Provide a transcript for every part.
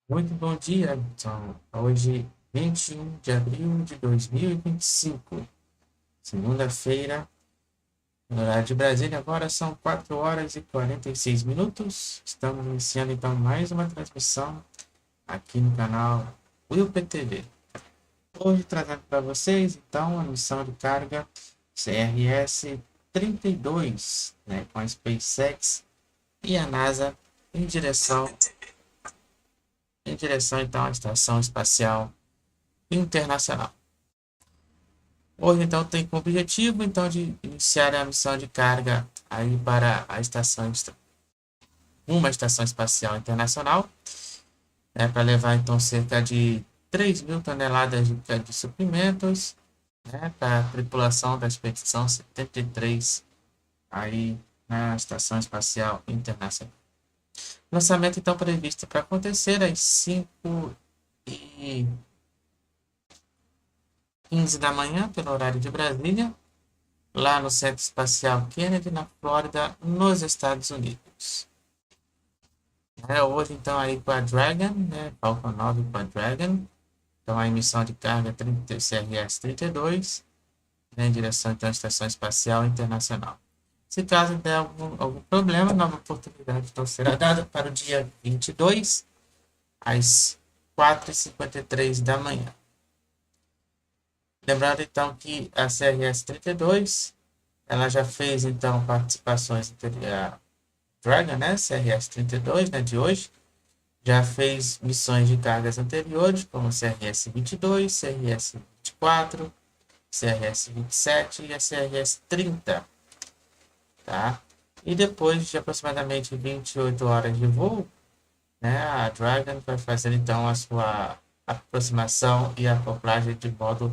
Muito bom dia, então. Hoje, 21 de abril de 2025, segunda-feira, no horário de Brasília. Agora são 4 horas e 46 minutos. Estamos iniciando então mais uma transmissão aqui no canal WillPTV. Hoje trazendo para vocês então a missão de carga CRS-32, né, com a SpaceX e a NASA em direção, então à Estação Espacial Internacional. Hoje, então, tem como objetivo, então, de iniciar a missão de carga aí para a uma estação espacial internacional, né, para levar, então, cerca de 3.000 toneladas de suprimentos, né, para a tripulação da expedição 73 aí na Estação Espacial Internacional. Lançamento, então, previsto para acontecer às 5h15 da manhã, pelo horário de Brasília, lá no Centro Espacial Kennedy, na Flórida, nos Estados Unidos. Hoje, então, aí com a Dragon, né, Falcon 9 com a Dragon, então a emissão de carga CRS-32, né, em direção então, à Estação Espacial Internacional. Se caso der algum problema, nova oportunidade então será dada para o dia 22, às 4h53 da manhã. Lembrando então que a CRS-32, ela já fez então participações anteriores, Dragon, né, CRS-32, né, de hoje, já fez missões de cargas anteriores, como CRS-22, CRS-24, CRS-27 e a CRS-30, tá? E depois de aproximadamente 28 horas de voo, né, a Dragon vai fazer então a sua aproximação e acoplagem de modo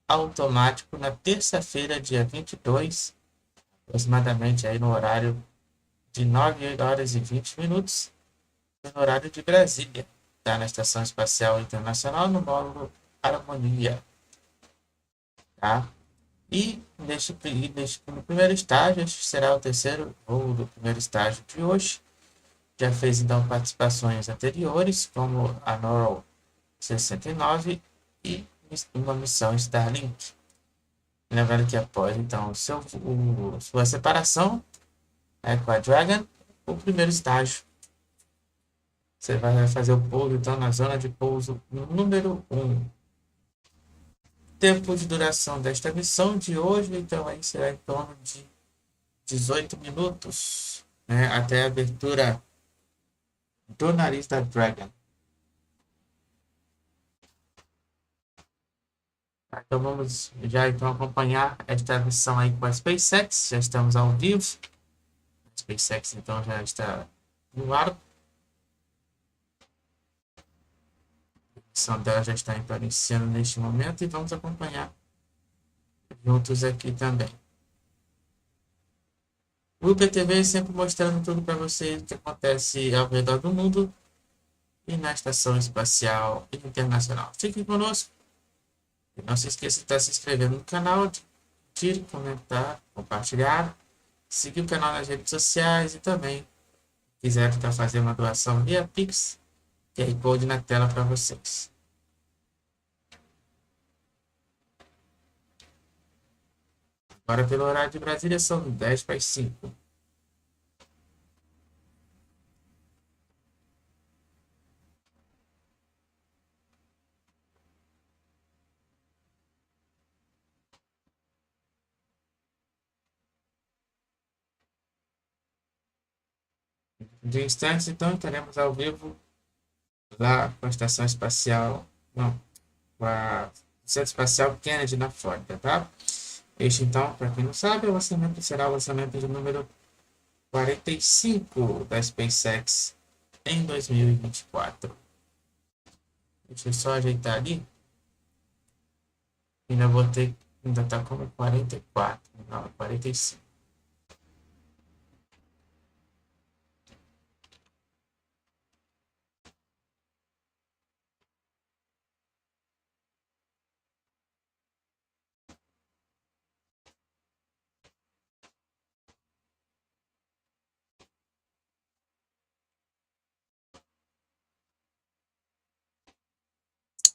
automático na terça-feira, dia 22, aproximadamente aí no horário de 9 horas e 20 minutos, no horário de Brasília, tá? Na Estação Espacial Internacional, no módulo Harmonia, tá? No primeiro estágio, este será o terceiro voo do primeiro estágio de hoje. Já fez então participações anteriores, como a NORAL 69 e uma missão Starlink. Lembrando que após então sua separação, né, com a Dragon, o primeiro estágio você vai fazer o pouso então na zona de pouso número 1. Tempo de duração desta missão de hoje, então, aí será em torno de 18 minutos, né, até a abertura do nariz da Dragon. Então vamos já então acompanhar esta missão aí com a SpaceX. Já estamos ao vivo. A SpaceX então já está no ar. A missão dela já está então iniciando neste momento e vamos acompanhar juntos aqui também. O WillPTV sempre mostrando tudo para vocês o que acontece ao redor do mundo e na Estação Espacial Internacional. Fiquem conosco e não se esqueça de estar se inscrevendo no canal, de curtir, comentar, compartilhar, seguir o canal nas redes sociais e também quiser estar fazendo uma doação via Pix, QR Code na tela para vocês. Agora pelo horário de Brasília são 10 para as 5. De instantes, então, estaremos ao vivo lá com a Estação Espacial, não, com a Centro Espacial Kennedy na Flórida, tá? Este, então, para quem não sabe, o lançamento será o lançamento de número 45 da SpaceX em 2024. Deixa eu só ajeitar ali. Ainda botei, ainda tá como 44, não, 45.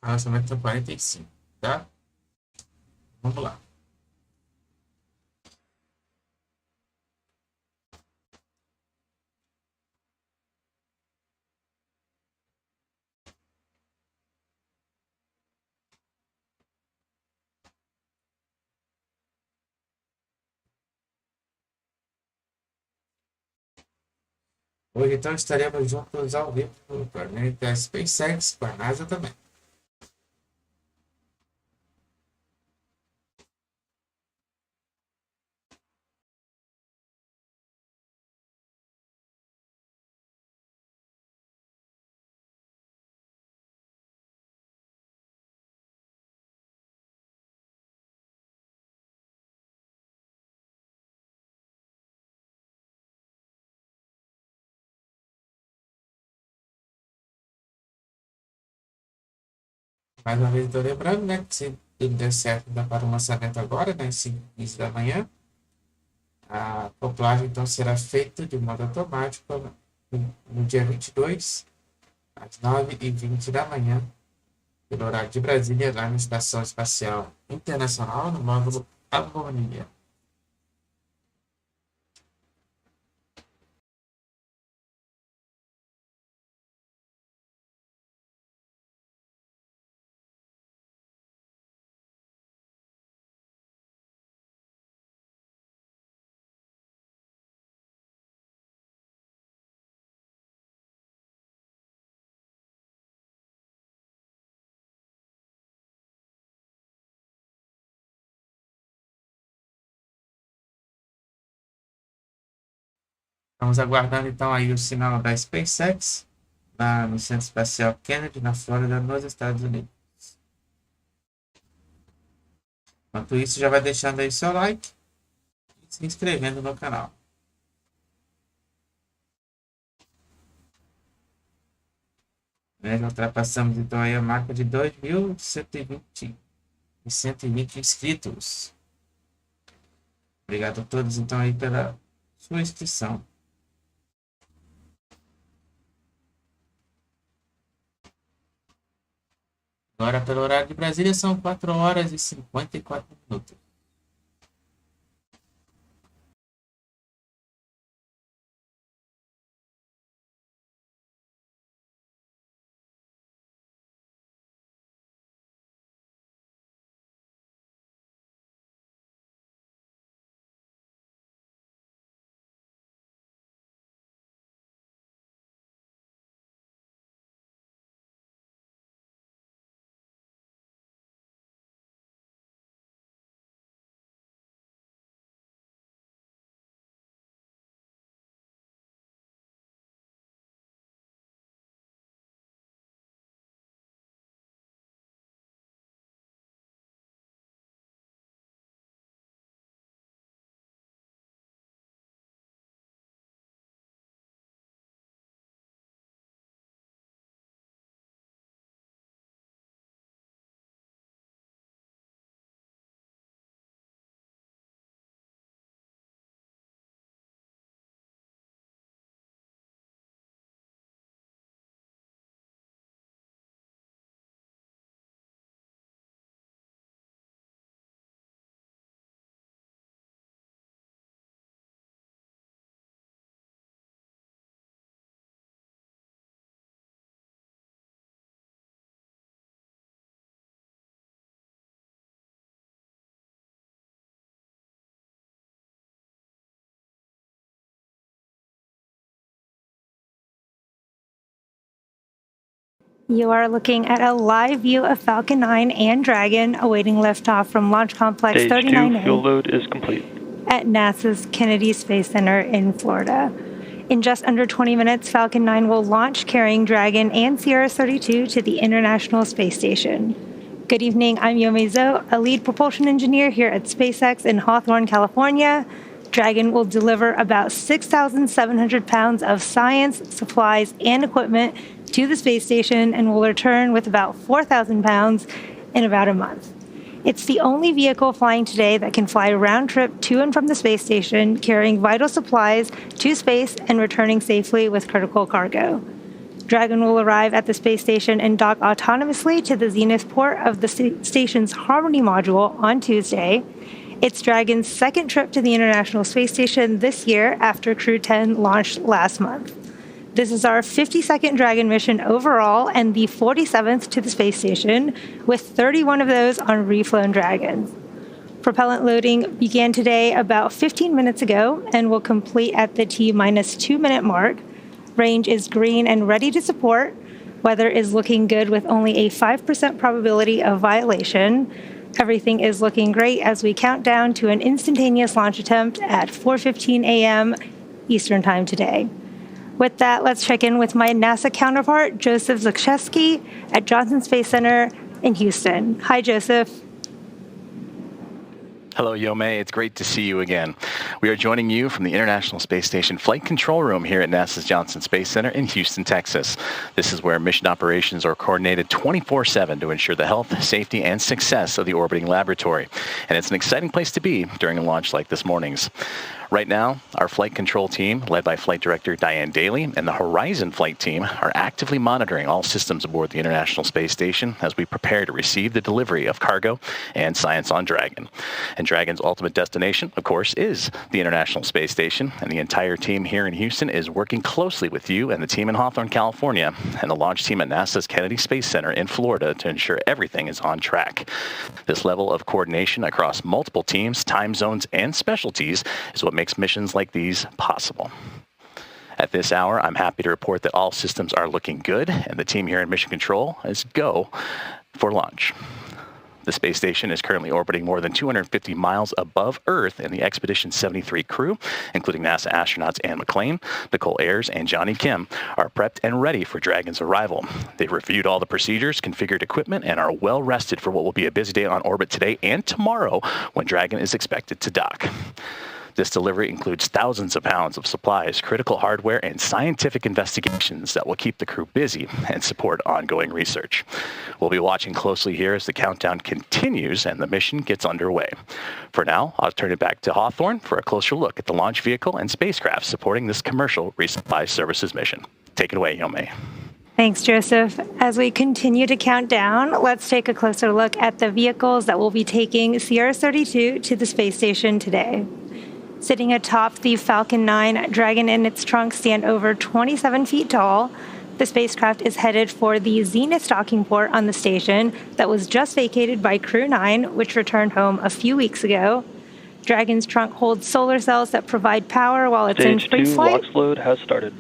A lançamento tem 45, tá? Vamos lá. Hoje, então, estaremos juntos ao vivo no torneio da SpaceX com a NASA também. Mais uma vez, estou lembrando, né, que se tudo der certo, dá para o lançamento agora, né, às 5h15 da manhã. A acoplagem, então, será feita de modo automático no dia 22, às 9h20 da manhã, pelo horário de Brasília, lá na Estação Espacial Internacional, no módulo Harmonia. Estamos aguardando, então, aí o sinal da SpaceX, lá no Centro Espacial Kennedy, na Flórida, nos Estados Unidos. Enquanto isso, já vai deixando aí seu like e se inscrevendo no canal. Já ultrapassamos, então, aí a marca de 2.120 inscritos. Obrigado a todos, então, aí pela sua inscrição. Agora, pelo horário de Brasília, são 4h54. You are looking at a live view of Falcon 9 and Dragon awaiting liftoff from Launch Complex Stage 39A 2 fuel load is complete. at NASA's Kennedy Space Center in Florida. In just under 20 minutes, Falcon 9 will launch carrying Dragon and CRS-32 to the International Space Station. Good evening, I'm Yomi Zhou, a lead propulsion engineer here at SpaceX in Hawthorne, California. Dragon will deliver about 6,700 pounds of science, supplies, and equipment to the space station and will return with about 4,000 pounds in about a month. It's the only vehicle flying today that can fly a round trip to and from the space station, carrying vital supplies to space and returning safely with critical cargo. Dragon will arrive at the space station and dock autonomously to the zenith port of the station's Harmony module on Tuesday. It's Dragon's second trip to the International Space Station this year after Crew 10 launched last month. This is our 52nd Dragon mission overall and the 47th to the space station, with 31 of those on reflown Dragons. Propellant loading began today about 15 minutes ago and will complete at the T-minus 2-minute mark. Range is green and ready to support. Weather is looking good with only a 5% probability of violation. Everything is looking great as we count down to an instantaneous launch attempt at 4:15 a.m. Eastern Time today. With that, let's check in with my NASA counterpart, Joseph Zakrzewski at Johnson Space Center in Houston. Hi, Joseph. Hello, Yomei. It's great to see you again. We are joining you from the International Space Station Flight Control Room here at NASA's Johnson Space Center in Houston, Texas. This is where mission operations are coordinated 24/7 to ensure the health, safety, and success of the orbiting laboratory. And it's an exciting place to be during a launch like this morning's. Right now, our flight control team, led by Flight Director Diane Daly, and the Horizon flight team are actively monitoring all systems aboard the International Space Station as we prepare to receive the delivery of cargo and science on Dragon. And Dragon's ultimate destination, of course, is the International Space Station, and the entire team here in Houston is working closely with you and the team in Hawthorne, California, and the launch team at NASA's Kennedy Space Center in Florida to ensure everything is on track. This level of coordination across multiple teams, time zones, and specialties is what makes missions like these possible. At this hour, I'm happy to report that all systems are looking good, and the team here in Mission Control is go for launch. The space station is currently orbiting more than 250 miles above Earth, and the Expedition 73 crew, including NASA astronauts Anne McClain, Nicole Ayers, and Johnny Kim, are prepped and ready for Dragon's arrival. They've reviewed all the procedures, configured equipment, and are well rested for what will be a busy day on orbit today and tomorrow when Dragon is expected to dock. This delivery includes thousands of pounds of supplies, critical hardware, and scientific investigations that will keep the crew busy and support ongoing research. We'll be watching closely here as the countdown continues and the mission gets underway. For now, I'll turn it back to Hawthorne for a closer look at the launch vehicle and spacecraft supporting this commercial resupply services mission. Take it away, Yomei. Thanks, Joseph. As we continue to count down, let's take a closer look at the vehicles that will be taking CRS-32 to the space station today. Sitting atop the Falcon 9, Dragon and its trunk stand over 27 feet tall. The spacecraft is headed for the zenith docking port on the station that was just vacated by Crew 9, which returned home a few weeks ago. Dragon's trunk holds solar cells that provide power while it's in free flight. Stage 2 LOX load has started.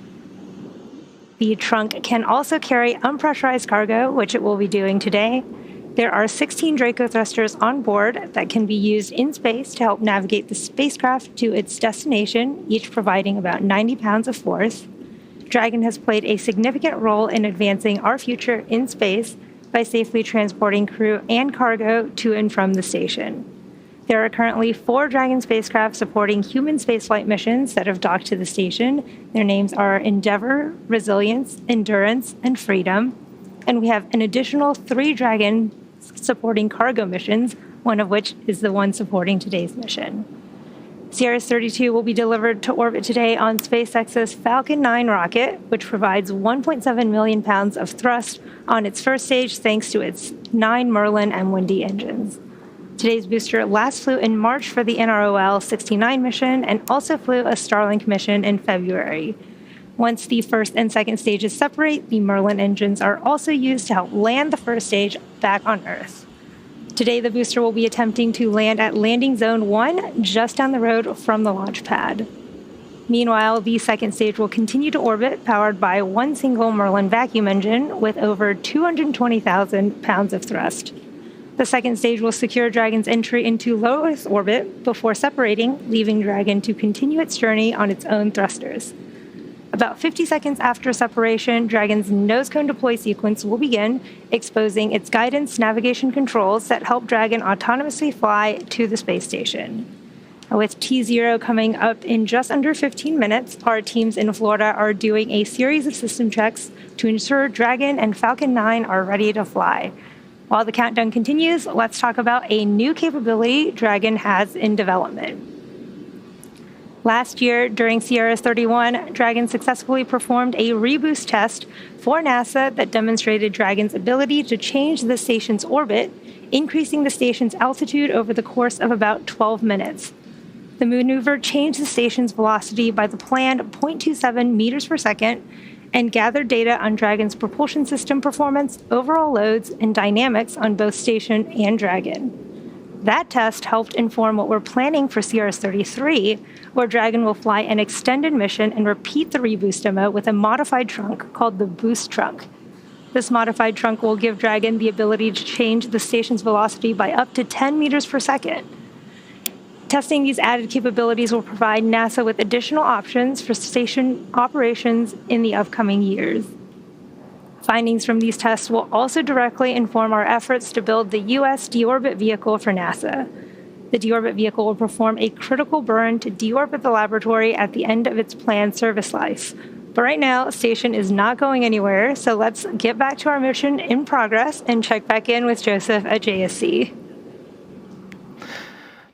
The trunk can also carry unpressurized cargo, which it will be doing today. There are 16 Draco thrusters on board that can be used in space to help navigate the spacecraft to its destination, each providing about 90 pounds of force. Dragon has played a significant role in advancing our future in space by safely transporting crew and cargo to and from the station. There are currently 4 Dragon spacecraft supporting human spaceflight missions that have docked to the station. Their names are Endeavour, Resilience, Endurance, and Freedom. And we have an additional 3 Dragon supporting cargo missions, one of which is the one supporting today's mission. CRS-32 will be delivered to orbit today on SpaceX's Falcon 9 rocket, which provides 1.7 million pounds of thrust on its first stage thanks to its 9 Merlin M1D engines. Today's booster last flew in March for the NROL 69 mission and also flew a Starlink mission in February. Once the first and second stages separate, the Merlin engines are also used to help land the first stage back on Earth. Today, the booster will be attempting to land at Landing Zone 1, just down the road from the launch pad. Meanwhile, the second stage will continue to orbit, powered by one single Merlin vacuum engine with over 220,000 pounds of thrust. The second stage will secure Dragon's entry into low Earth orbit before separating, leaving Dragon to continue its journey on its own thrusters. About 50 seconds after separation, Dragon's nose cone deploy sequence will begin, exposing its guidance navigation controls that help Dragon autonomously fly to the space station. With T0 coming up in just under 15 minutes, our teams in Florida are doing a series of system checks to ensure Dragon and Falcon 9 are ready to fly. While the countdown continues, let's talk about a new capability Dragon has in development. Last year, during CRS-31, Dragon successfully performed a reboost test for NASA that demonstrated Dragon's ability to change the station's orbit, increasing the station's altitude over the course of about 12 minutes. The maneuver changed the station's velocity by the planned 0.27 meters per second and gathered data on Dragon's propulsion system performance, overall loads, and dynamics on both station and Dragon. That test helped inform what we're planning for CRS-33, where Dragon will fly an extended mission and repeat the reboost demo with a modified trunk called the Boost Trunk. This modified trunk will give Dragon the ability to change the station's velocity by up to 10 meters per second. Testing these added capabilities will provide NASA with additional options for station operations in the upcoming years. Findings from these tests will also directly inform our efforts to build the U.S. deorbit vehicle for NASA. The deorbit vehicle will perform a critical burn to deorbit the laboratory at the end of its planned service life. But right now, the station is not going anywhere, so let's get back to our mission in progress and check back in with Joseph at JSC.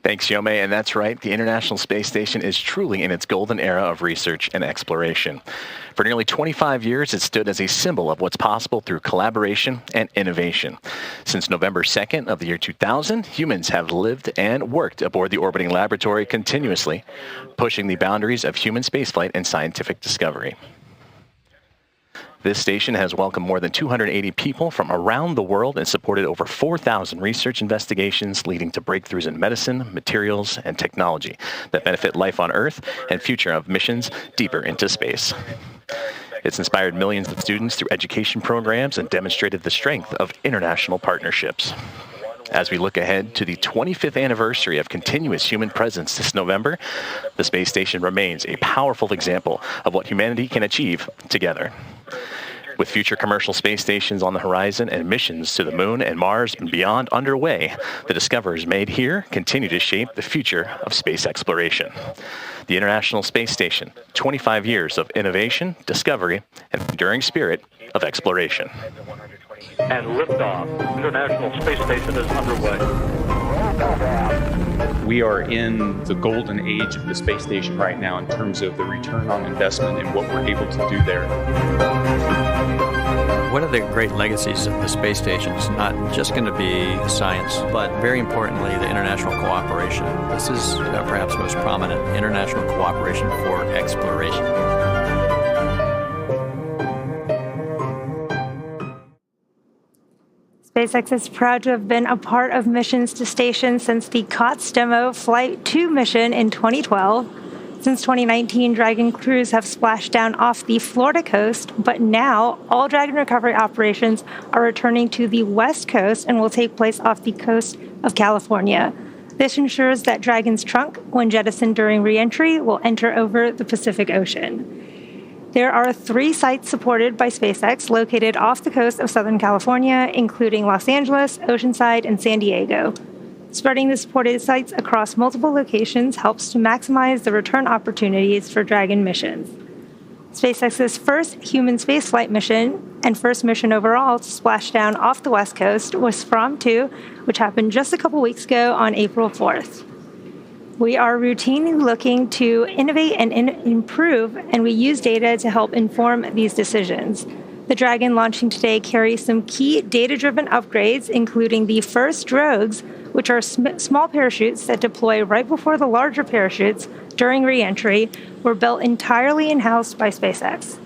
Thanks, Yome. And that's right, the International Space Station is truly in its golden era of research and exploration. For nearly 25 years, it stood as a symbol of what's possible through collaboration and innovation. Since November 2nd of the year 2000, humans have lived and worked aboard the orbiting laboratory continuously, pushing the boundaries of human spaceflight and scientific discovery. This station has welcomed more than 280 people from around the world and supported over 4,000 research investigations leading to breakthroughs in medicine, materials, and technology that benefit life on Earth and future of missions deeper into space. It's inspired millions of students through education programs and demonstrated the strength of international partnerships. As we look ahead to the 25th anniversary of continuous human presence this November, the space station remains a powerful example of what humanity can achieve together. With future commercial space stations on the horizon and missions to the moon and Mars and beyond underway, the discoveries made here continue to shape the future of space exploration. The International Space Station, 25 years of innovation, discovery, and enduring spirit of exploration. And liftoff. International Space Station is underway. We are in the golden age of the space station right now in terms of the return on investment and what we're able to do there. One of the great legacies of the space station is not just going to be science, but very importantly, the international cooperation. This is perhaps most prominent, international cooperation for exploration. SpaceX is proud to have been a part of missions to stations since the COTS demo Flight 2 mission in 2012. Since 2019, Dragon crews have splashed down off the Florida coast, but now all Dragon recovery operations are returning to the West Coast and will take place off the coast of California. This ensures that Dragon's trunk, when jettisoned during re-entry, will enter over the Pacific Ocean. There are 3 sites supported by SpaceX located off the coast of Southern California, including Los Angeles, Oceanside, and San Diego. Spreading the supported sites across multiple locations helps to maximize the return opportunities for Dragon missions. SpaceX's first human spaceflight mission and first mission overall to splash down off the West Coast was From 2, which happened just a couple weeks ago on April 4th. We are routinely looking to innovate and improve, and we use data to help inform these decisions. The Dragon launching today carries some key data-driven upgrades, including the first drogues, which are small parachutes that deploy right before the larger parachutes during re-entry, were built entirely in-house by SpaceX.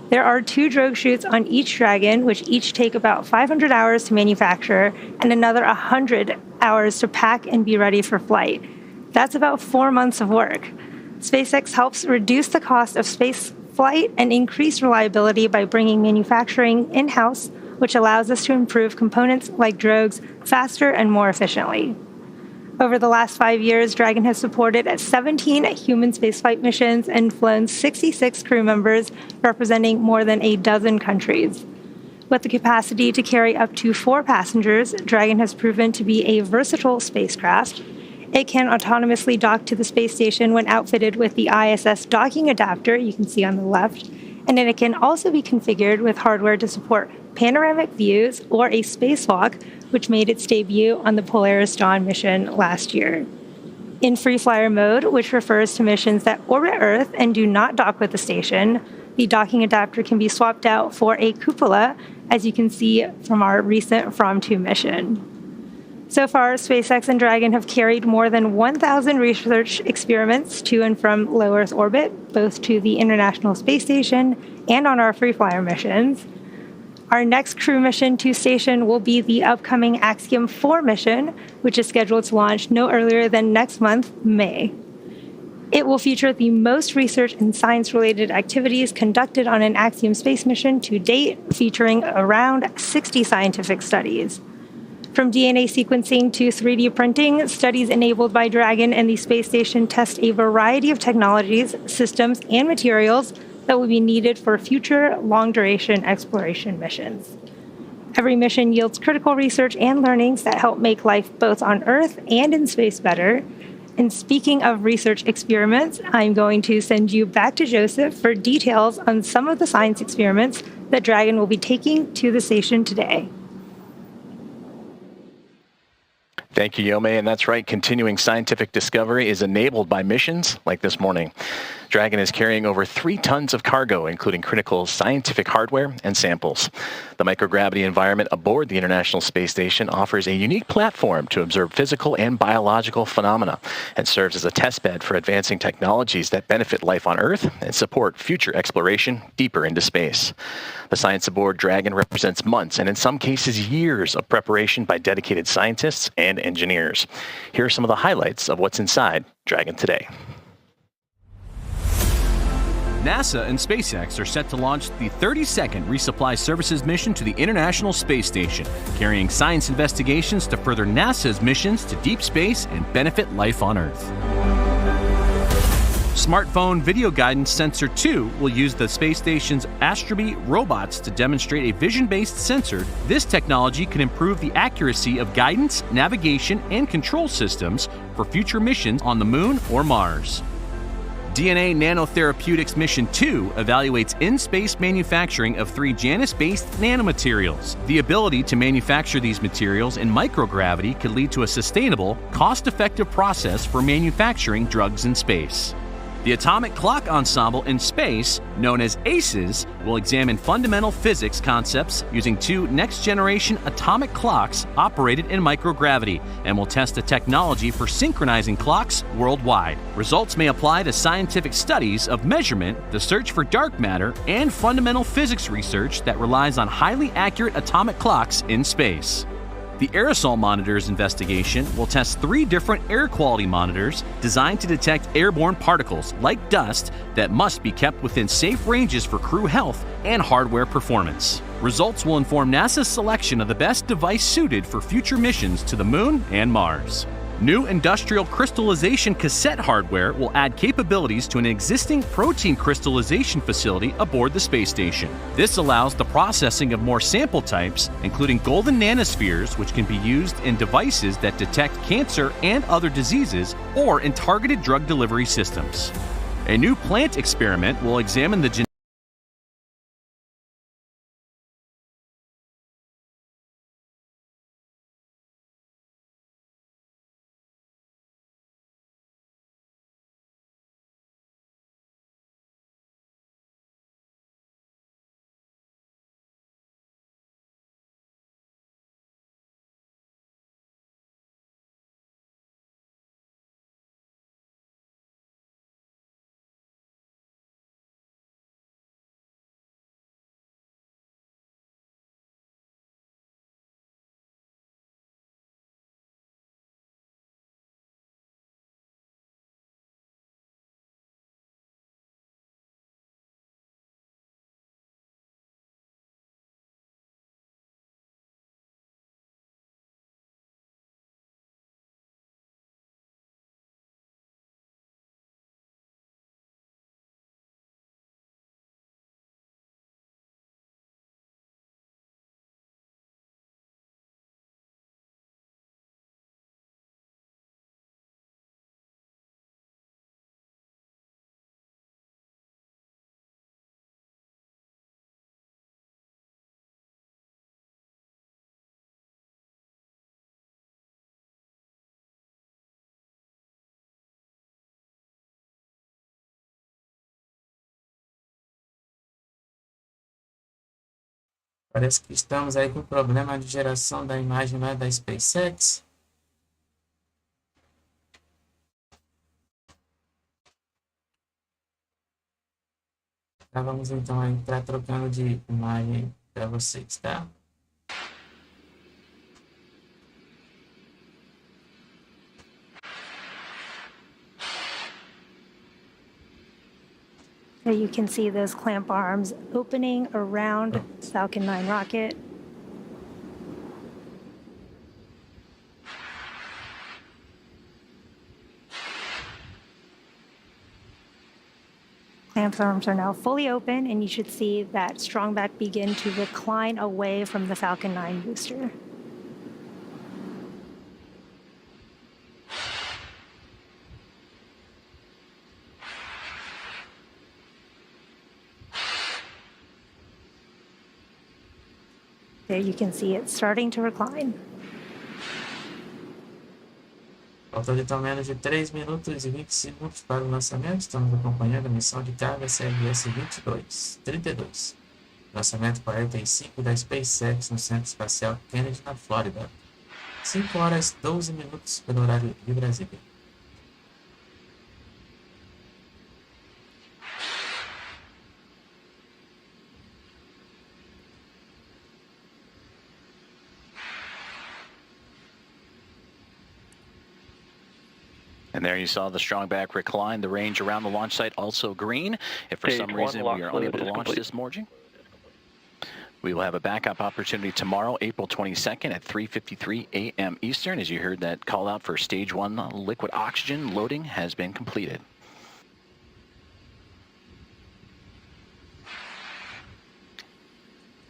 There are 2 drogue chutes on each Dragon, which each take about 500 hours to manufacture and another 100 hours to pack and be ready for flight. That's about 4 months of work. SpaceX helps reduce the cost of space flight and increase reliability by bringing manufacturing in-house, which allows us to improve components like drogues faster and more efficiently. Over the last 5 years, Dragon has supported 17 human spaceflight missions and flown 66 crew members representing more than a dozen countries. With the capacity to carry up to 4 passengers, Dragon has proven to be a versatile spacecraft. It can autonomously dock to the space station when outfitted with the ISS docking adapter you can see on the left, and then it can also be configured with hardware to support panoramic views or a spacewalk, which made its debut on the Polaris Dawn mission last year. In free flyer mode, which refers to missions that orbit Earth and do not dock with the station, the docking adapter can be swapped out for a cupola, as you can see from our recent From-To mission. So far, SpaceX and Dragon have carried more than 1,000 research experiments to and from low Earth orbit, both to the International Space Station and on our free flyer missions. Our next crew mission to station will be the upcoming Axiom 4 mission, which is scheduled to launch no earlier than next month, May. It will feature the most research and science-related activities conducted on an Axiom space mission to date, featuring around 60 scientific studies. From DNA sequencing to 3D printing, studies enabled by Dragon and the space station test a variety of technologies, systems, and materials that will be needed for future long-duration exploration missions. Every mission yields critical research and learnings that help make life both on Earth and in space better. And speaking of research experiments, I'm going to send you back to Joseph for details on some of the science experiments that Dragon will be taking to the station today. Thank you, Yome. And that's right, continuing scientific discovery is enabled by missions like this morning. Dragon is carrying over 3 tons of cargo, including critical scientific hardware and samples. The microgravity environment aboard the International Space Station offers a unique platform to observe physical and biological phenomena and serves as a testbed for advancing technologies that benefit life on Earth and support future exploration deeper into space. The science aboard Dragon represents months and in some cases years of preparation by dedicated scientists and engineers. Here are some of the highlights of what's inside Dragon today. NASA and SpaceX are set to launch the 32nd Resupply Services mission to the International Space Station, carrying science investigations to further NASA's missions to deep space and benefit life on Earth. Smartphone Video Guidance Sensor 2 will use the space station's Astrobe robots to demonstrate a vision-based sensor. This technology can improve the accuracy of guidance, navigation, and control systems for future missions on the Moon or Mars. DNA Nanotherapeutics Mission 2 evaluates in-space manufacturing of 3 Janus-based nanomaterials. The ability to manufacture these materials in microgravity could lead to a sustainable, cost-effective process for manufacturing drugs in space. The Atomic Clock Ensemble in Space, known as ACES, will examine fundamental physics concepts using 2 next-generation atomic clocks operated in microgravity and will test the technology for synchronizing clocks worldwide. Results may apply to scientific studies of measurement, the search for dark matter, and fundamental physics research that relies on highly accurate atomic clocks in space. The Aerosol Monitors investigation will test 3 different air quality monitors designed to detect airborne particles, like dust, that must be kept within safe ranges for crew health and hardware performance. Results will inform NASA's selection of the best device suited for future missions to the Moon and Mars. New industrial crystallization cassette hardware will add capabilities to an existing protein crystallization facility aboard the space station. This allows the processing of more sample types, including golden nanospheres, which can be used in devices that detect cancer and other diseases, or in targeted drug delivery systems. A new plant experiment will examine the Parece que estamos aí com problema de geração da imagem lá da SpaceX. Tá, vamos então entrar trocando de imagem para vocês, tá? There you can see those clamp arms opening around Falcon 9 rocket. Clamp arms are now fully open, and you should see that strong back begin to recline away from the Falcon 9 booster. There you can see it starting to recline. Faltam então menos de 3 minutos e 20 segundos para o lançamento. Estamos acompanhando a missão de carga CRS-32. Lançamento 45 da SpaceX no Centro Espacial Kennedy, na Flórida. 5 horas 12 minutos pelo horário de Brasília. And there you saw the strong back recline. The range around the launch site also green. If for some reason we are unable to launch this morning, we will have a backup opportunity tomorrow, April 22nd at 3:53 a.m. Eastern. As you heard, that call out for stage 1 liquid oxygen loading has been completed.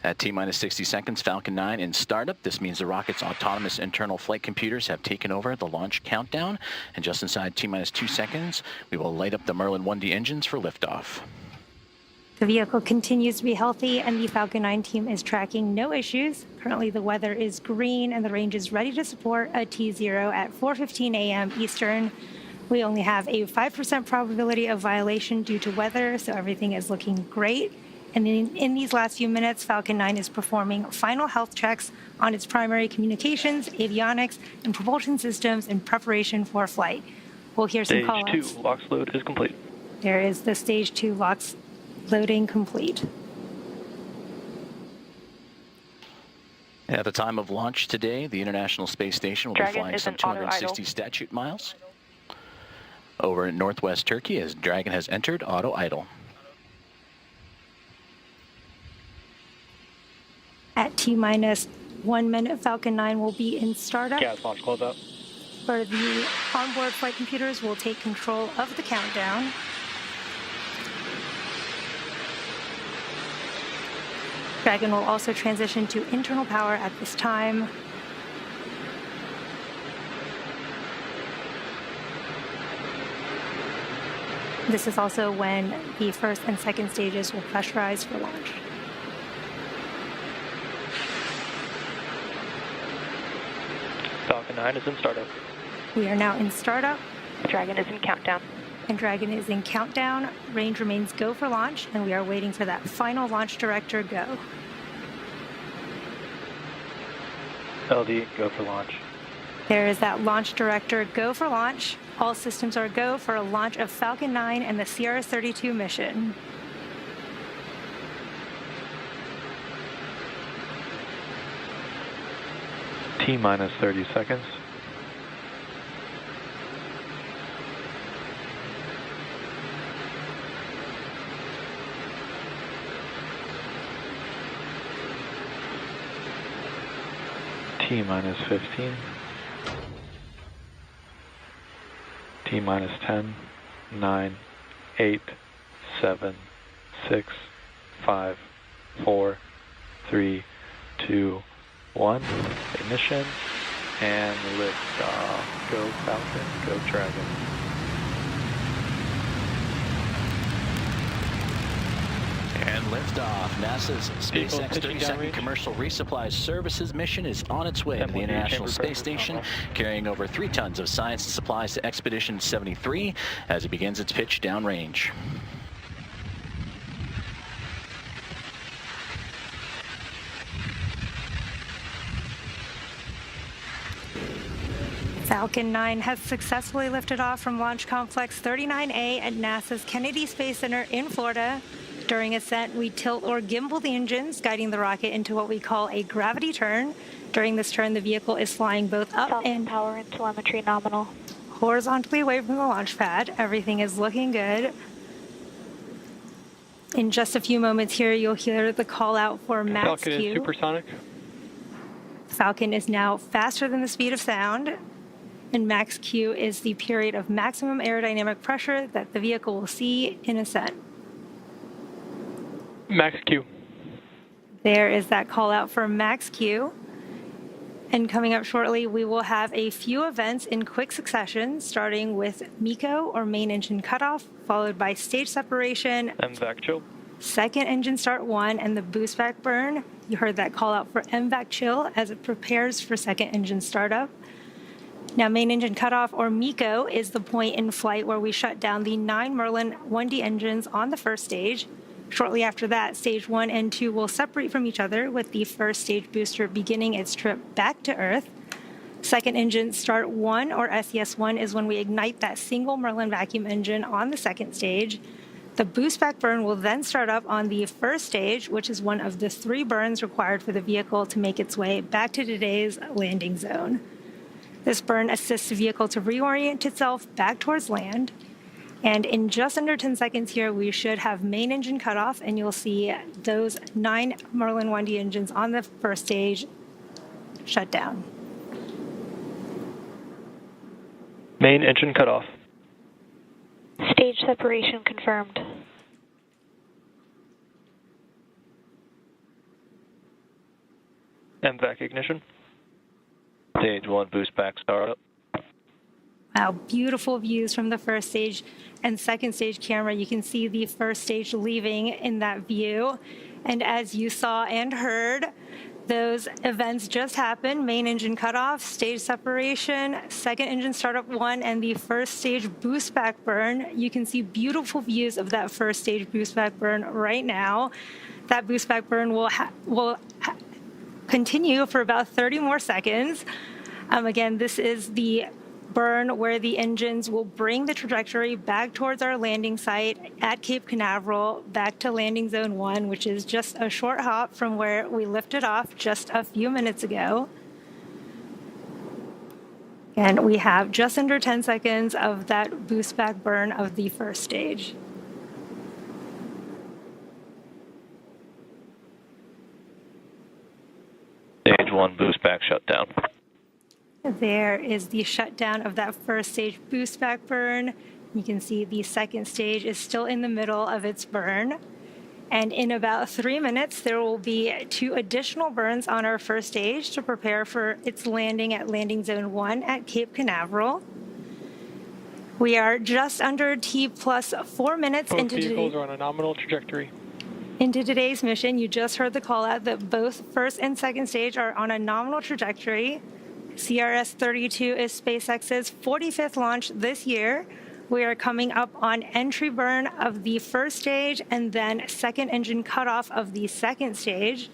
At T-minus 60 seconds, Falcon 9 in startup. This means the rocket's autonomous internal flight computers have taken over the launch countdown. And just inside T-minus 2 seconds, we will light up the Merlin 1D engines for liftoff. The vehicle continues to be healthy, and the Falcon 9 team is tracking no issues. Currently, the weather is green, and the range is ready to support a T0 at 4:15 a.m. Eastern. We only have a 5% probability of violation due to weather, so everything is looking great. And in these last few minutes, Falcon 9 is performing final health checks on its primary communications, avionics, and propulsion systems in preparation for flight. We'll hear some calls. Stage 2 LOX load is complete. There is the Stage 2 LOX loading complete. At the time of launch today, the International Space Station will be flying some 260 statute miles over in northwest Turkey as Dragon has entered auto idle. At T-minus 1 minute, Falcon 9 will be in startup. Gas launch closeout. For the onboard flight computers, will take control of the countdown. Dragon will also transition to internal power at this time. This is also when the first and second stages will pressurize for launch. Falcon 9 is in startup. We are now in startup. Dragon is in countdown. And Dragon is in countdown. Range remains go for launch, and we are waiting for that final launch director go. LD, go for launch. There is that launch director go for launch. All systems are go for a launch of Falcon 9 and the CRS-32 mission. T-minus 30 seconds. T-minus 15. T-minus 10, 9, 8, 7, 6, 5, 4, 3, 2, 1. Ignition and liftoff. Go Falcon, go Dragon. And liftoff. NASA's SpaceX 30-second commercial resupply services mission is on its way to the International Space Station, carrying over 3 tons of science and supplies to Expedition 73 as it begins its pitch downrange. Falcon 9 has successfully lifted off from Launch Complex 39A at NASA's Kennedy Space Center in Florida. During ascent, we tilt or gimbal the engines, guiding the rocket into what we call a gravity turn. During this turn, the vehicle is flying both up and power and telemetry nominal. Horizontally away from the launch pad. Everything is looking good. In just a few moments here, you'll hear the call out for max Falcon Q. is supersonic. Falcon is now faster than the speed of sound, and max Q is the period of maximum aerodynamic pressure that the vehicle will see in ascent. Max Q. There is that call out for max Q. And coming up shortly, we will have a few events in quick succession, starting with MECO, or main engine cutoff, followed by stage separation, MVAC chill. second engine start 1, and the boost back burn. You heard that call out for MVAC chill as it prepares for second engine startup. Now, main engine cutoff, or MECO, is the point in flight where we shut down the 9 Merlin 1D engines on the first stage. Shortly after that, stage 1 and 2 will separate from each other, with the first stage booster beginning its trip back to Earth. Second engine start 1, or SES1, is when we ignite that single Merlin vacuum engine on the second stage. The boost back burn will then start up on the first stage, which is one of the 3 burns required for the vehicle to make its way back to today's landing zone. This burn assists the vehicle to reorient itself back towards land. And in just under 10 seconds here, we should have main engine cutoff, and you'll see those 9 Merlin 1D engines on the first stage shut down. Main engine cutoff. Stage separation confirmed. MVAC ignition. Stage 1 boost back startup. Wow, beautiful views from the first stage and second stage camera. You can see the first stage leaving in that view. And as you saw and heard, those events just happened. Main engine cutoff, stage separation, second engine startup 1, and the first stage boost back burn. You can see beautiful views of that first stage boost back burn right now. That boost back burn will continue for about 30 more seconds. Again, this is the burn where the engines will bring the trajectory back towards our landing site at Cape Canaveral, back to landing zone 1, which is just a short hop from where we lifted off just a few minutes ago. And we have just under 10 seconds of that boost back burn of the first stage. Stage 1 boost back shutdown. There is the shutdown of that first stage boost back burn. You can see the second stage is still in the middle of its burn. And in about 3 minutes, there will be 2 additional burns on our first stage to prepare for its landing at landing zone 1 at Cape Canaveral. We are just under T plus 4 minutes Both into vehicles are on a nominal trajectory. Into today's mission. You just heard the call out that both first and second stage are on a nominal trajectory. CRS-32 is SpaceX's 45th launch this year. We are coming up on entry burn of the first stage and then second engine cutoff of the second stage.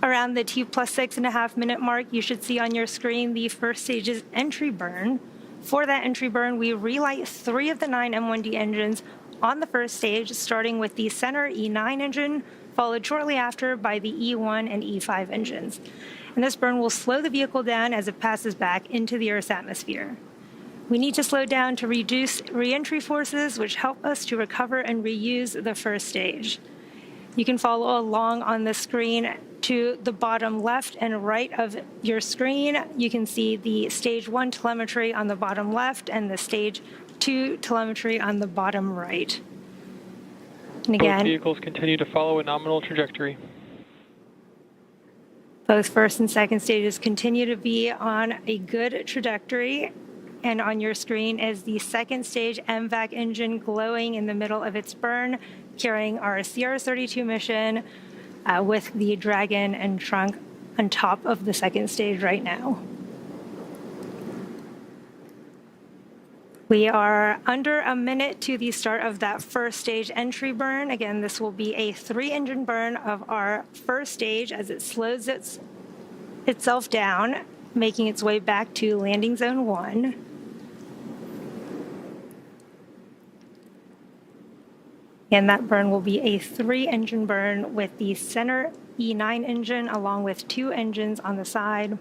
Around the T plus 6.5 minute mark, you should see on your screen the first stage's entry burn. For that entry burn, we relight 3 of the 9 M1D engines on the first stage, starting with the center E9 engine, followed shortly after by the E1 and E5 engines. And this burn will slow the vehicle down as it passes back into the Earth's atmosphere. We need to slow down to reduce re-entry forces, which help us to recover and reuse the first stage. You can follow along on the screen to the bottom left and right of your screen. You can see the stage 1 telemetry on the bottom left and the stage 2 telemetry on the bottom right. And again, Both vehicles continue to follow a nominal trajectory. both first and second stages continue to be on a good trajectory. And on your screen is the second stage MVAC engine glowing in the middle of its burn, carrying our CRS-32 mission with the Dragon and trunk on top of the second stage right now. We are under a minute to the start of that first stage entry burn. Again, this will be a 3-engine burn of our first stage as it slows itself down. making its way back to landing zone 1. And that burn will be a 3-engine burn with the center E9 engine along with 2 engines on the side.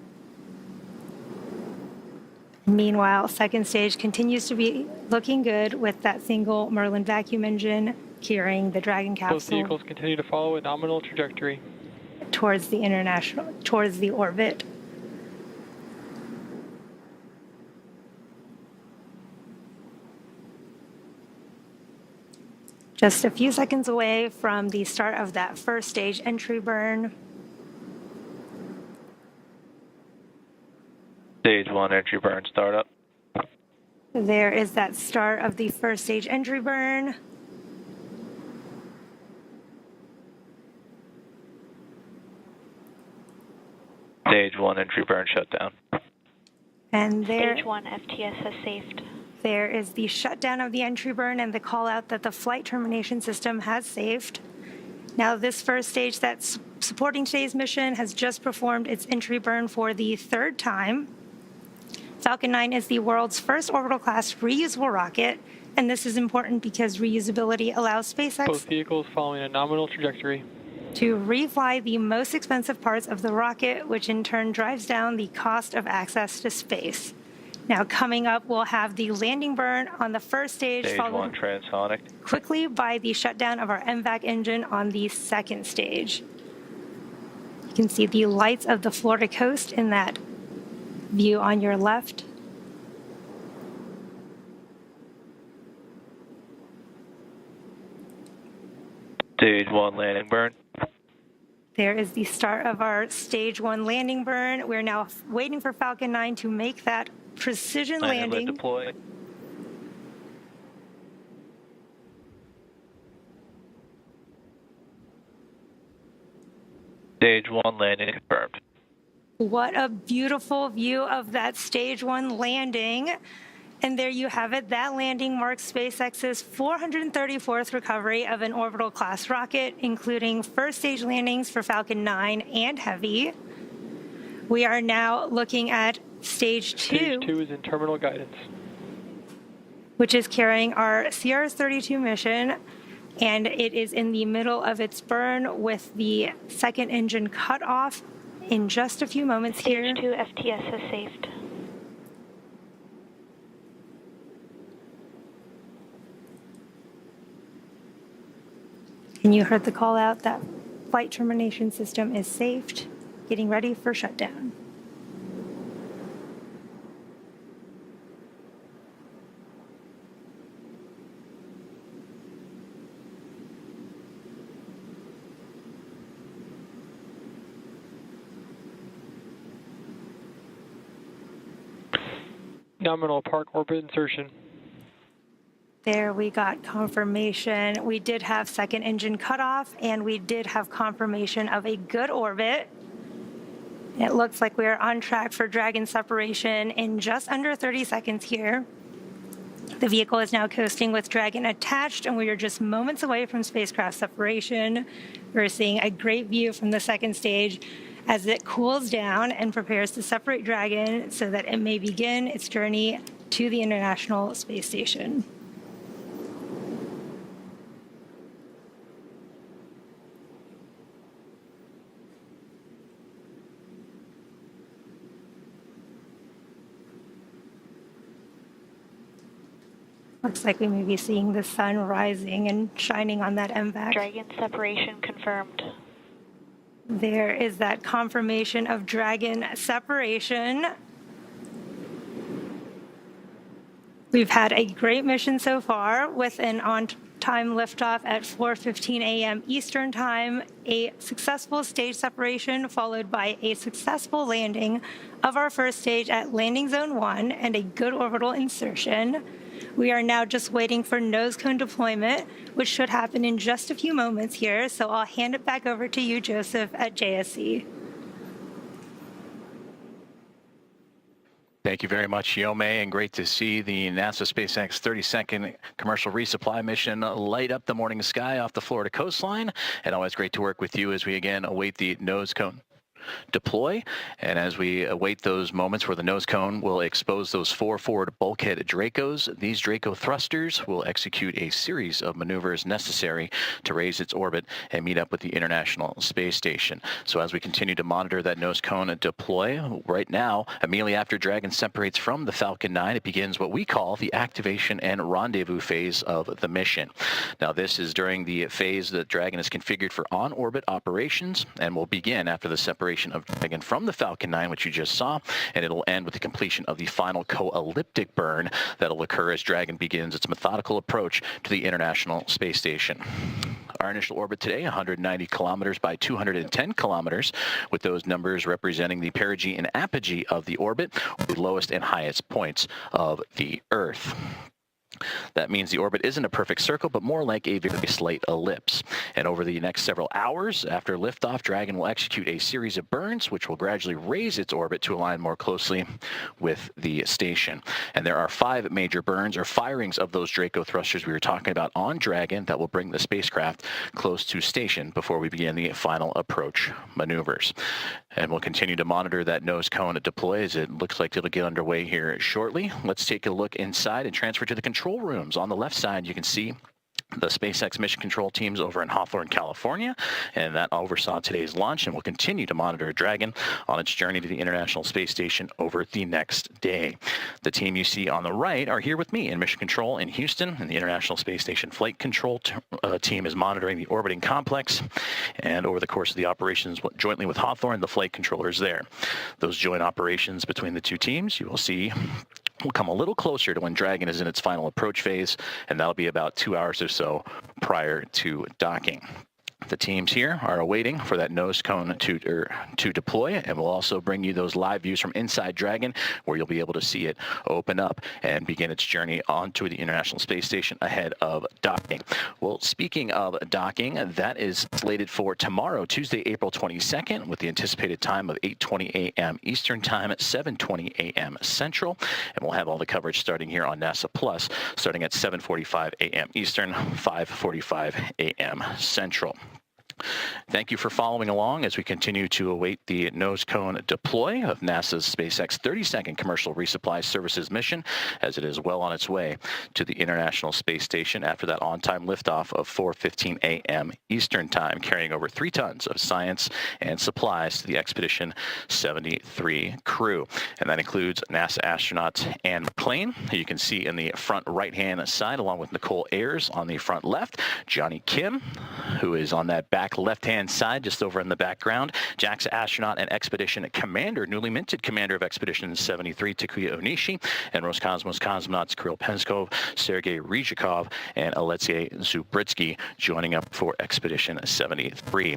Meanwhile, second stage continues to be looking good with that single Merlin vacuum engine carrying the Dragon capsule. Both vehicles continue to follow a nominal trajectory towards the orbit. Just a few seconds away from the start of that first stage entry burn. Stage 1 entry burn startup. There is that start of the first stage entry burn. Stage 1 entry burn shutdown. And there, Stage 1 FTS has saved. There is the shutdown of the entry burn and the call out that the flight termination system has saved. Now this first stage that's supporting today's mission has just performed its entry burn for the 3rd time. Falcon 9 is the world's first orbital class reusable rocket, and this is important because reusability allows SpaceX both vehicles following a nominal trajectory to refly the most expensive parts of the rocket, which in turn drives down the cost of access to space. Now, coming up, we'll have the landing burn on the first stage, Stage followed 1 transonic. quickly by the shutdown of our MVAC engine on the second stage. You can see the lights of the Florida coast in that view on your left. Stage 1 landing burn. There is the start of our stage 1 landing burn. We're now waiting for Falcon 9 to make that precision landing. Deploy. Stage 1 landing confirmed. What a beautiful view of that stage 1 landing. And there you have it. That landing marks SpaceX's 434th recovery of an orbital class rocket, including first stage landings for Falcon 9 and Heavy. We are now looking at stage 2. Stage 2 is in terminal guidance, which is carrying our CRS-32 mission, and it is in the middle of its burn with the second engine cut off in just a few moments here. Stage 2 FTS has saved. And you heard the call out that flight termination system is saved, getting ready for shutdown. nominal park orbit insertion. There we got confirmation. We did have second engine cutoff, and we did have confirmation of a good orbit. It looks like we are on track for Dragon separation in just under 30 seconds here. The vehicle is now coasting with Dragon attached, and we are just moments away from spacecraft separation. We're seeing a great view from the second stage as it cools down and prepares to separate Dragon so that it may begin its journey to the International Space Station. Looks like we may be seeing the sun rising and shining on that MVAC. Dragon separation confirmed. There is that confirmation of Dragon separation. We've had a great mission so far with an on-time liftoff at 4:15 a.m. Eastern Time, a successful stage separation followed by a successful landing of our first stage at Landing Zone 1 and a good orbital insertion. We are now just waiting for nose cone deployment, which should happen in just a few moments here. So I'll hand it back over to you, Joseph, at JSC. Thank you very much, Yome, and great to see the NASA SpaceX 32nd commercial resupply mission light up the morning sky off the Florida coastline. And always great to work with you as we again await the nose cone deploy. And as we await those moments where the nose cone will expose those 4 forward bulkhead Dracos, these Draco thrusters will execute a series of maneuvers necessary to raise its orbit and meet up with the International Space Station. So as we continue to monitor that nose cone deploy, right now, immediately after Dragon separates from the Falcon 9, it begins what we call the activation and rendezvous phase of the mission. Now, this is during the phase that Dragon is configured for on-orbit operations and will begin after the separation of Dragon from the Falcon 9, which you just saw, and it'll end with the completion of the final co-elliptic burn that'll occur as Dragon begins its methodical approach to the International Space Station. Our initial orbit today, 190 kilometers by 210 kilometers, with those numbers representing the perigee and apogee of the orbit, the lowest and highest points of the Earth. That means the orbit isn't a perfect circle, but more like a very slight ellipse. And over the next several hours after liftoff, Dragon will execute a series of burns, which will gradually raise its orbit to align more closely with the station. And there are 5 major burns or firings of those Draco thrusters we were talking about on Dragon that will bring the spacecraft close to station before we begin the final approach maneuvers. And we'll continue to monitor that nose cone deploy as it looks like it'll get underway here shortly. Let's take a look inside and transfer to the control rooms. On the left side, you can see the SpaceX mission control teams over in Hawthorne, California, and that oversaw today's launch and will continue to monitor Dragon on its journey to the International Space Station over the next day. The team you see on the right are here with me in mission control in Houston, and the International Space Station flight control team is monitoring the orbiting complex, and over the course of the operations jointly with Hawthorne, the flight controller is there. Those joint operations between the two teams, you will see, will come a little closer to when Dragon is in its final approach phase, and that'll be about 2 hours or so prior to docking. The teams here are awaiting for that nose cone to deploy, and we'll also bring you those live views from inside Dragon, where you'll be able to see it open up and begin its journey onto the International Space Station ahead of docking. Well, speaking of docking, that is slated for tomorrow, Tuesday, April 22nd, with the anticipated time of 8:20 a.m. Eastern Time at 7:20 a.m. Central, and we'll have all the coverage starting here on NASA Plus, starting at 7:45 a.m. Eastern, 5:45 a.m. Central. Thank you for following along as we continue to await the nose cone deploy of NASA's SpaceX 32nd Commercial Resupply Services mission, as it is well on its way to the International Space Station after that on-time liftoff of 4:15 a.m. Eastern Time, carrying over 3 tons of science and supplies to the Expedition 73 crew. And that includes NASA astronauts Anne McClain, who you can see in the front right-hand side, along with Nicole Ayers on the front left, Johnny Kim, who is on that back left-hand side, just over in the background, JAXA astronaut and Expedition Commander, newly minted Commander of Expedition 73, Takuya Onishi, and Roscosmos cosmonauts Kirill Peskov, Sergei Ryzhikov, and Alexei Zubritsky joining up for Expedition 73.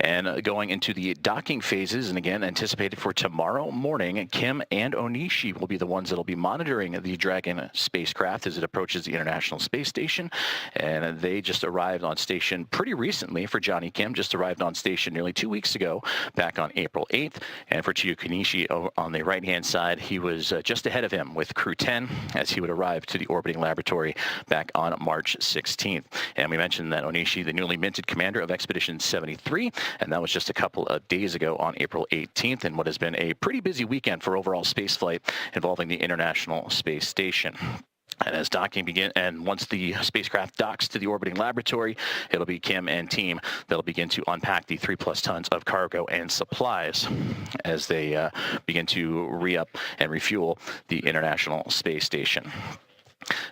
And going into the docking phases, and again, anticipated for tomorrow morning, Kim and Onishi will be the ones that will be monitoring the Dragon spacecraft as it approaches the International Space Station. And they just arrived on station pretty recently. For Johnny Kim, just arrived on station nearly 2 weeks ago, back on April 8th. And for Takuya Onishi on the right-hand side, he was just ahead of him with Crew 10 as he would arrive to the orbiting laboratory back on March 16th. And we mentioned that Onishi, the newly minted Commander of Expedition 73, and that was just a couple of days ago on April 18th, and what has been a pretty busy weekend for overall spaceflight involving the International Space Station. And as docking begins, and once the spacecraft docks to the orbiting laboratory, it'll be Kim and team that'll begin to unpack the 3+ tons of cargo and supplies as they begin to re-up and refuel the International Space Station.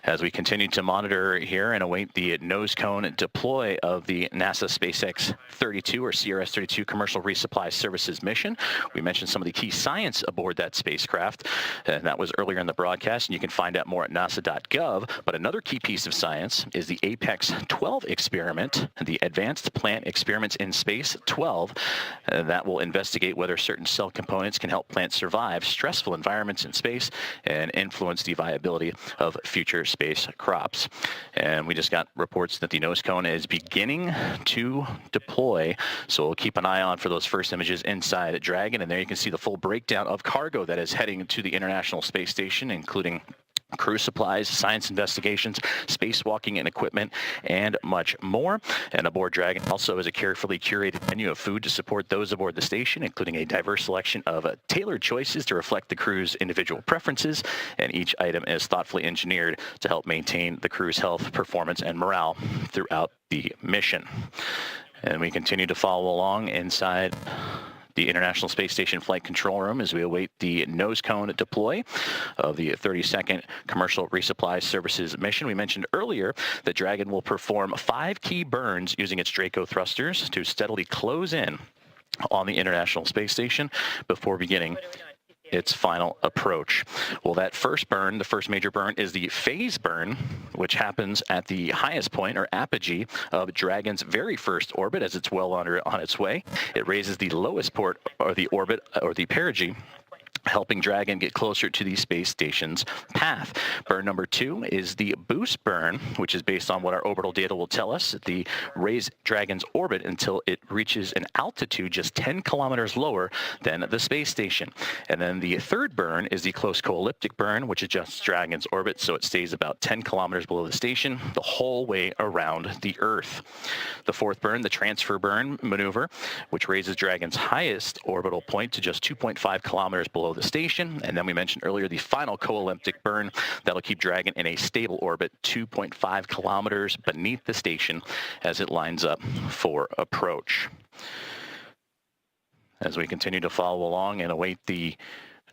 As we continue to monitor here and await the nose cone deploy of the NASA SpaceX 32 or CRS-32 Commercial Resupply Services mission, we mentioned some of the key science aboard that spacecraft, and that was earlier in the broadcast, and you can find out more at nasa.gov. But another key piece of science is the APEX 12 experiment, the Advanced Plant Experiments in Space 12, that will investigate whether certain cell components can help plants survive stressful environments in space and influence the viability of future space crops. And we just got reports that the nose cone is beginning to deploy, so we'll keep an eye on for those first images inside Dragon. And there you can see the full breakdown of cargo that is heading to the International Space Station, including crew supplies, science investigations, spacewalking and equipment, and much more. And aboard Dragon also is a carefully curated menu of food to support those aboard the station, including a diverse selection of tailored choices to reflect the crew's individual preferences. And each item is thoughtfully engineered to help maintain the crew's health, performance, and morale throughout the mission. And we continue to follow along inside the International Space Station Flight Control Room as we await the nose cone deploy of the 32nd Commercial Resupply Services mission. We mentioned earlier that Dragon will perform 5 key burns using its Draco thrusters to steadily close in on the International Space Station before beginning its final approach. Well, that first burn, the first major burn, is the phase burn, which happens at the highest point or apogee of Dragon's very first orbit as it's well on its way. It raises the lowest port or the orbit or the perigee, helping Dragon get closer to the space station's path. Burn number 2 is the boost burn, which is based on what our orbital data will tell us. The raise Dragon's orbit until it reaches an altitude just 10 kilometers lower than the space station. And then the third burn is the close co-elliptic burn, which adjusts Dragon's orbit so it stays about 10 kilometers below the station the whole way around the Earth. The fourth burn, the transfer burn maneuver, which raises Dragon's highest orbital point to just 2.5 kilometers below the station. And then we mentioned earlier the final co-elliptic burn that'll keep Dragon in a stable orbit 2.5 kilometers beneath the station as it lines up for approach. As we continue to follow along and await the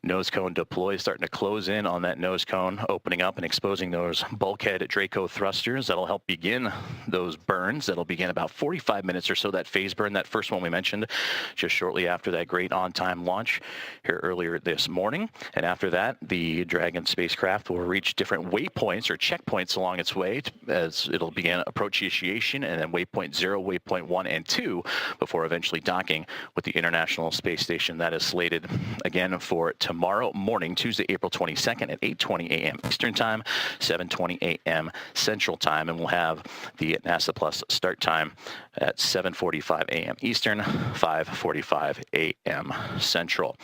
nose cone deploy, starting to close in on that nose cone, opening up and exposing those bulkhead Draco thrusters. That'll help begin those burns. That'll begin about 45 minutes or so, that phase burn, that first one we mentioned, just shortly after that great on-time launch here earlier this morning. And after that, the Dragon spacecraft will reach different waypoints or checkpoints along its way as it'll begin approach initiation, and then waypoint 0, waypoint 1, and 2 before eventually docking with the International Space Station. That is slated again for tomorrow morning, Tuesday, April 22nd at 8:20 a.m. Eastern Time, 7:20 a.m. Central Time, and we'll have the NASA Plus start time at 7:45 a.m. Eastern, 5:45 a.m. Central.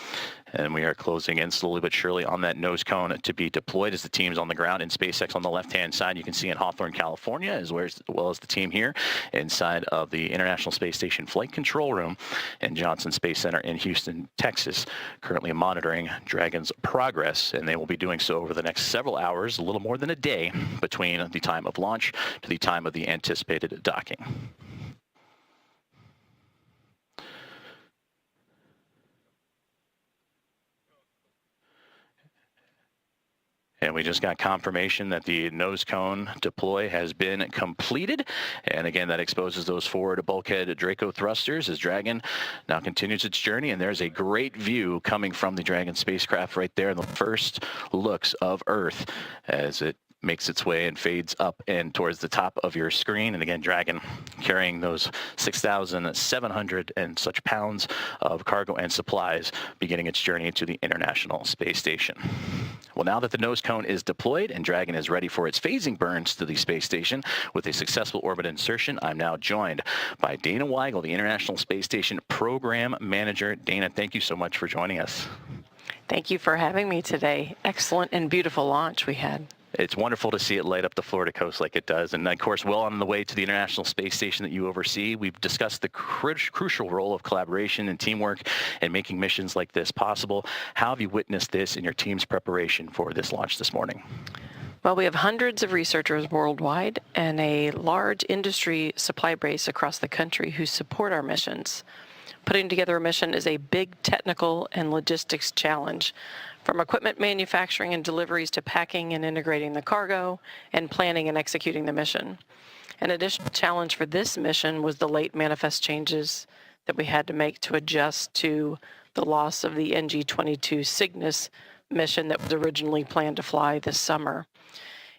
And we are closing in slowly but surely on that nose cone to be deployed as the team's on the ground in SpaceX on the left-hand side. You can see in Hawthorne, California, as well as the team here inside of the International Space Station Flight Control Room and Johnson Space Center in Houston, Texas, currently monitoring Dragon's progress. And they will be doing so over the next several hours, a little more than a day, between the time of launch to the time of the anticipated docking. And we just got confirmation that the nose cone deploy has been completed. And again, that exposes those forward bulkhead Draco thrusters as Dragon now continues its journey. And there's a great view coming from the Dragon spacecraft right there in the first looks of Earth as it makes its way and fades up and towards the top of your screen. And again, Dragon carrying those 6,700 and such pounds of cargo and supplies, beginning its journey to the International Space Station. Well, now that the nose cone is deployed and Dragon is ready for its phasing burns to the space station with a successful orbit insertion, I'm now joined by Dana Weigel, the International Space Station Program Manager. Dana, thank you so much for joining us. Thank you for having me today. Excellent and beautiful launch we had. It's wonderful to see it light up the Florida coast like it does. And of course, well on the way to the International Space Station that you oversee, we've discussed the crucial role of collaboration and teamwork in making missions like this possible. How have you witnessed this in your team's preparation for this launch this morning? Well, we have hundreds of researchers worldwide and a large industry supply base across the country who support our missions. Putting together a mission is a big technical and logistics challenge, from equipment manufacturing and deliveries to packing and integrating the cargo and planning and executing the mission. An additional challenge for this mission was the late manifest changes that we had to make to adjust to the loss of the NG-22 Cygnus mission that was originally planned to fly this summer.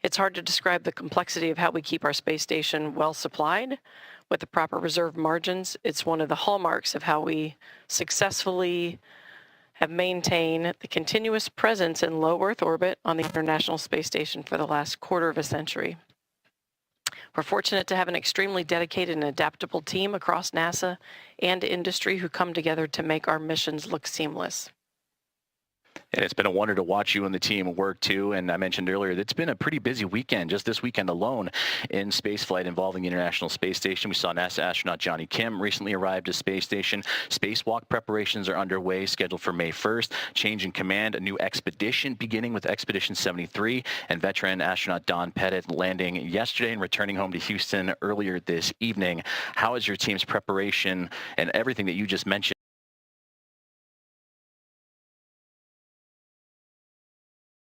It's hard to describe the complexity of how we keep our space station well supplied with the proper reserve margins. It's one of the hallmarks of how we successfully have maintained the continuous presence in low Earth orbit on the International Space Station for the last quarter of a century. We're fortunate to have an extremely dedicated and adaptable team across NASA and industry who come together to make our missions look seamless. And it's been a wonder to watch you and the team work too. And I mentioned earlier, it's been a pretty busy weekend, just this weekend alone, in spaceflight involving the International Space Station. We saw NASA astronaut Johnny Kim recently arrived at Space Station. Spacewalk preparations are underway, scheduled for May 1st. Change in command, a new expedition beginning with Expedition 73, and veteran astronaut Don Pettit landing yesterday and returning home to Houston earlier this evening. How is your team's preparation and everything that you just mentioned